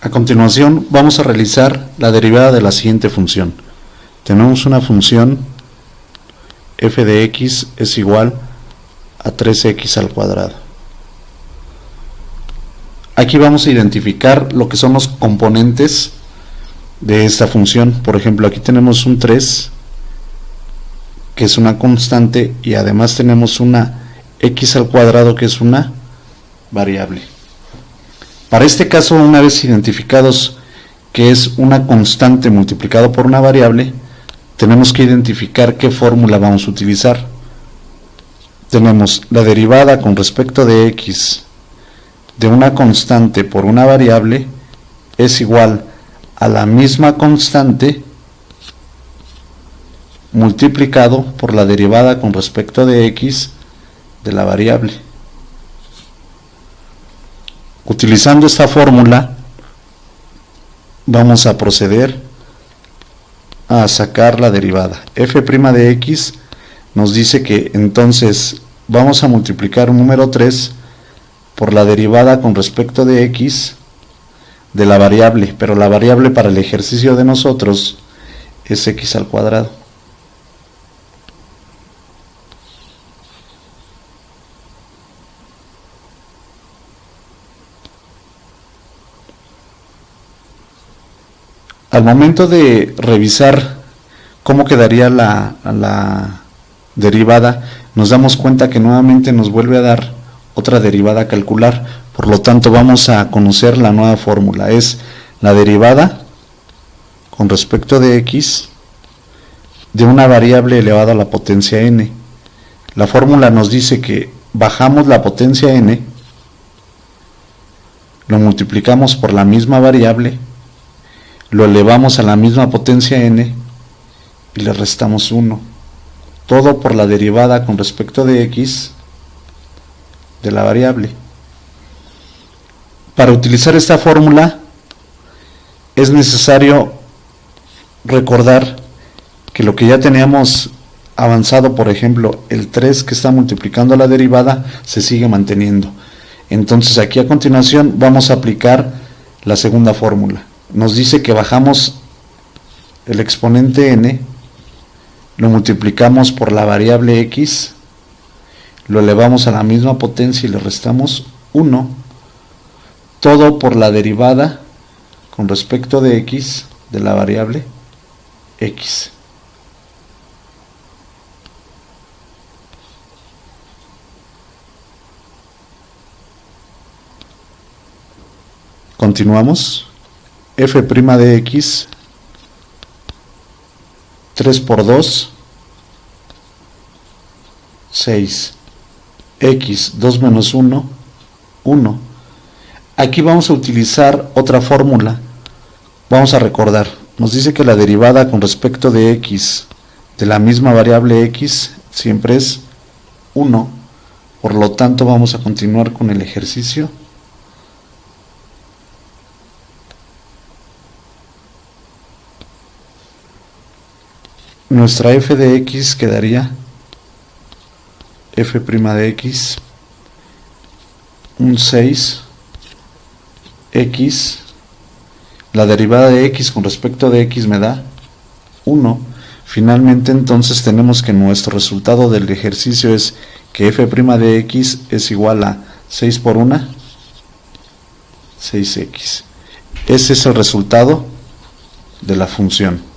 A continuación vamos a realizar la derivada de la siguiente función. Tenemos una función f de x es igual a 3x al cuadrado. Aquí vamos a identificar lo que son los componentes de esta función. Por ejemplo, aquí tenemos un 3 que es una constante y además tenemos una x al cuadrado que es una variable. Para este caso, una vez identificados que es una constante multiplicado por una variable, tenemos que identificar qué fórmula vamos a utilizar. Tenemos la derivada con respecto de x de una constante por una variable es igual a la misma constante multiplicado por la derivada con respecto de x de la variable. Utilizando esta fórmula vamos a proceder a sacar la derivada. F' de x nos dice que entonces vamos a multiplicar un número 3 por la derivada con respecto de x de la variable, pero la variable para el ejercicio de nosotros es x al cuadrado. Al momento de revisar cómo quedaría la derivada, nos damos cuenta que nuevamente nos vuelve a dar otra derivada a calcular. Por lo tanto, vamos a conocer la nueva fórmula. Es la derivada con respecto de x de una variable elevada a la potencia n. La fórmula nos dice que bajamos la potencia n, lo multiplicamos por la misma variable, lo elevamos a la misma potencia n y le restamos 1. Todo por la derivada con respecto de x de la variable. Para utilizar esta fórmula es necesario recordar que lo que ya teníamos avanzado, por ejemplo, el 3 que está multiplicando la derivada, se sigue manteniendo. Entonces aquí a continuación vamos a aplicar la segunda fórmula. Nos dice que bajamos el exponente n, lo multiplicamos por la variable x, lo elevamos a la misma potencia y le restamos 1, todo por la derivada con respecto de x de la variable x. Continuamos. F' de x 3 por 2 6 x 2 menos 1 1. Aquí vamos a utilizar otra fórmula. Vamos a recordar, nos dice que la derivada con respecto de x de la misma variable x siempre es 1. Por lo tanto vamos a continuar con el ejercicio. Nuestra f de x quedaría f' de x un 6 x, la derivada de x con respecto de x me da 1. Finalmente entonces tenemos que nuestro resultado del ejercicio es que f' de x es igual a 6 por 1 6x. Ese es el resultado de la función.